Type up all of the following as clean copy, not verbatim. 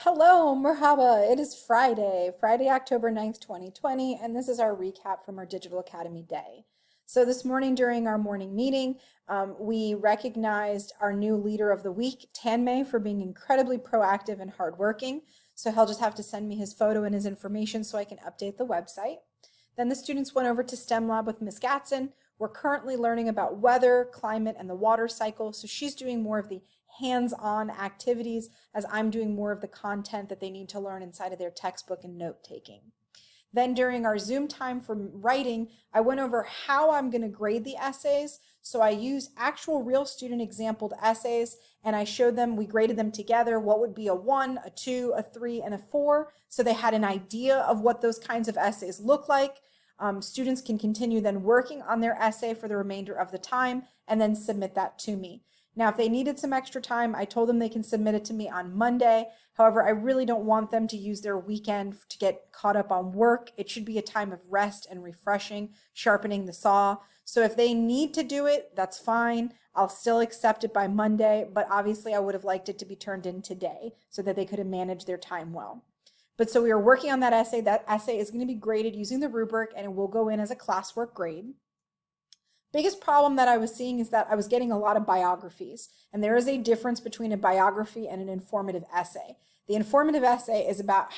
Hello, Merhaba. It is Friday, October 9th, 2020, and this is our recap from our Digital Academy day. So this morning during our morning meeting, we recognized our new leader of the week, Tanmay, for being incredibly proactive and hardworking. So he'll just have to send me his photo and his information so I can update the website. Then the students went over to STEM Lab with Miss Gatson. We're currently learning about weather, climate, and the water cycle. So she's doing more of the hands-on activities as I'm doing more of the content that they need to learn inside of their textbook and note taking. Then during our Zoom time for writing, I went over how I'm going to grade the essays. So I used actual real student exampled essays and I showed them, we graded them together, what would be a 1, a 2, a 3, and a 4. So they had an idea of what those kinds of essays look like. Students can continue then working on their essay for the remainder of the time and then submit that to me. Now, if they needed some extra time, I told them they can submit it to me on Monday. However, I really don't want them to use their weekend to get caught up on work. It should be a time of rest and refreshing, sharpening the saw. So if they need to do it, that's fine. I'll still accept it by Monday, but obviously I would have liked it to be turned in today so that they could have managed their time well. But so we are working on that essay. That essay is going to be graded using the rubric and it will go in as a classwork grade. Biggest problem that I was seeing is that I was getting a lot of biographies, and there is a difference between a biography and an informative essay. The informative essay is about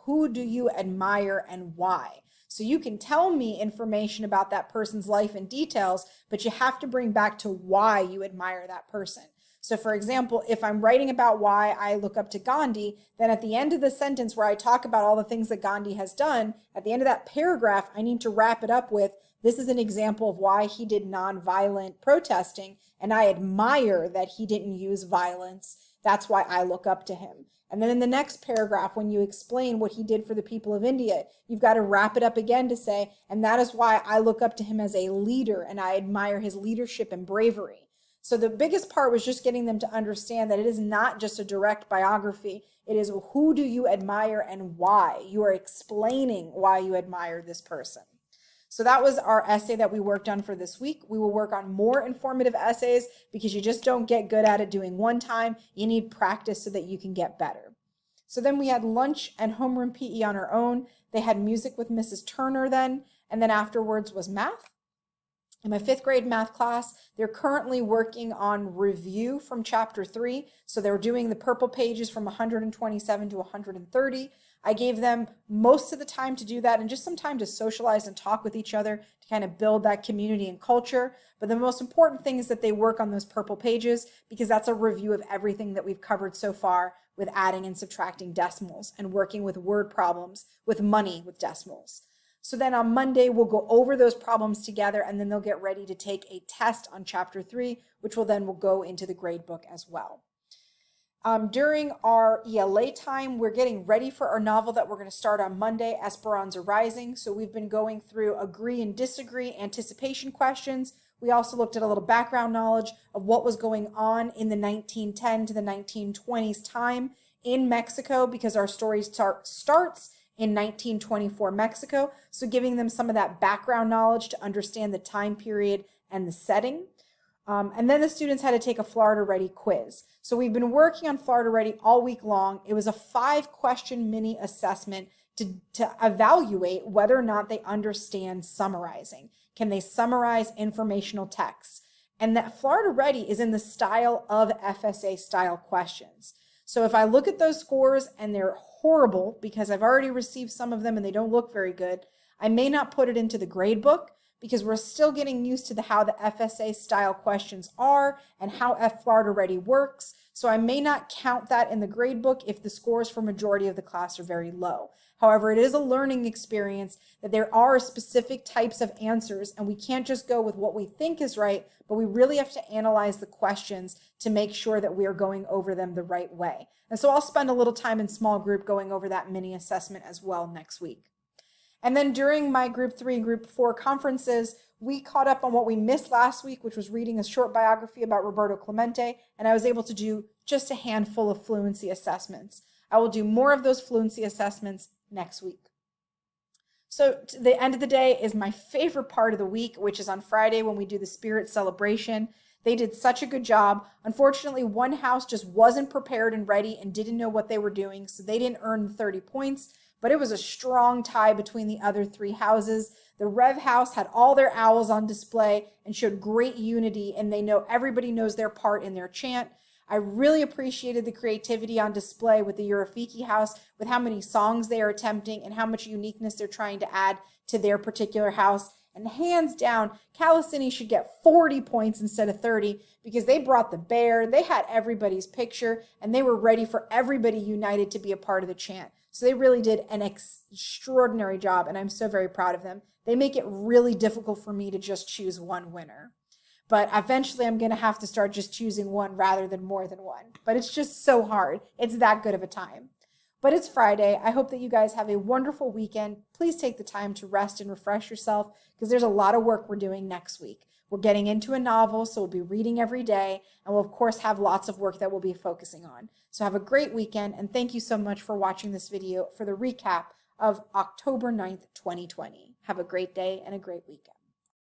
who do you admire and why. So you can tell me information about that person's life and details, but you have to bring back to why you admire that person. So for example, if I'm writing about why I look up to Gandhi, then at the end of the sentence where I talk about all the things that Gandhi has done, at the end of that paragraph, I need to wrap it up with, this is an example of why he did nonviolent protesting, and I admire that he didn't use violence. That's why I look up to him. And then in the next paragraph, when you explain what he did for the people of India, you've got to wrap it up again to say, and that is why I look up to him as a leader, and I admire his leadership and bravery. So the biggest part was just getting them to understand that it is not just a direct biography. It is who do you admire and why. You are explaining why you admire this person. So that was our essay that we worked on for this week. We will work on more informative essays because you just don't get good at it doing one time. You need practice so that you can get better. So then we had lunch and homeroom PE on our own. They had music with Mrs. Turner then, and then afterwards was math. In my 5th grade math class, they're currently working on review from chapter 3. So they're doing the purple pages from 127 to 130. I gave them most of the time to do that and just some time to socialize and talk with each other to kind of build that community and culture. But the most important thing is that they work on those purple pages because that's a review of everything that we've covered so far with adding and subtracting decimals and working with word problems with money with decimals. So then on Monday, we'll go over those problems together and then they'll get ready to take a test on chapter 3, which will go into the grade book as well. During our ELA time, we're getting ready for our novel that we're going to start on Monday, Esperanza Rising. So we've been going through agree and disagree, anticipation questions. We also looked at a little background knowledge of what was going on in the 1910 to the 1920s time in Mexico because our story starts in 1924 Mexico. So giving them some of that background knowledge to understand the time period and the setting. And then the students had to take a Florida Ready quiz. So we've been working on Florida Ready all week long. It was a 5-question mini assessment to evaluate whether or not they understand summarizing. Can they summarize informational texts? And that Florida Ready is in the style of FSA style questions. So if I look at those scores and they're horrible because I've already received some of them and they don't look very good, I may not put it into the grade book because we're still getting used to how the FSA style questions are and how Florida Ready works. So I may not count that in the grade book if the scores for majority of the class are very low. However, it is a learning experience that there are specific types of answers and we can't just go with what we think is right, but we really have to analyze the questions to make sure that we are going over them the right way. And so I'll spend a little time in small group going over that mini assessment as well next week. And then during my group 3 and group 4 conferences, we caught up on what we missed last week, which was reading a short biography about Roberto Clemente, and I was able to do just a handful of fluency assessments. I will do more of those fluency assessments next week. So the end of the day is my favorite part of the week, which is on Friday when we do the Spirit celebration. They did such a good job. Unfortunately, one house just wasn't prepared and ready and didn't know what they were doing, so they didn't earn the 30 points, but it was a strong tie between the other three houses. The Rev house had all their owls on display and showed great unity, and everybody knows their part in their chant. I really appreciated the creativity on display with the Urafiki house, with how many songs they are attempting and how much uniqueness they're trying to add to their particular house. And hands down, Calasini should get 40 points instead of 30 because they brought the bear, they had everybody's picture, and they were ready for everybody united to be a part of the chant. So they really did an extraordinary job, and I'm so very proud of them. They make it really difficult for me to just choose one winner. But eventually I'm going to have to start just choosing one rather than more than one. But it's just so hard. It's that good of a time. But it's Friday. I hope that you guys have a wonderful weekend. Please take the time to rest and refresh yourself because there's a lot of work we're doing next week. We're getting into a novel, so we'll be reading every day, and we'll of course have lots of work that we'll be focusing on. So have a great weekend, and thank you so much for watching this video for the recap of October 9th, 2020. Have a great day and a great weekend.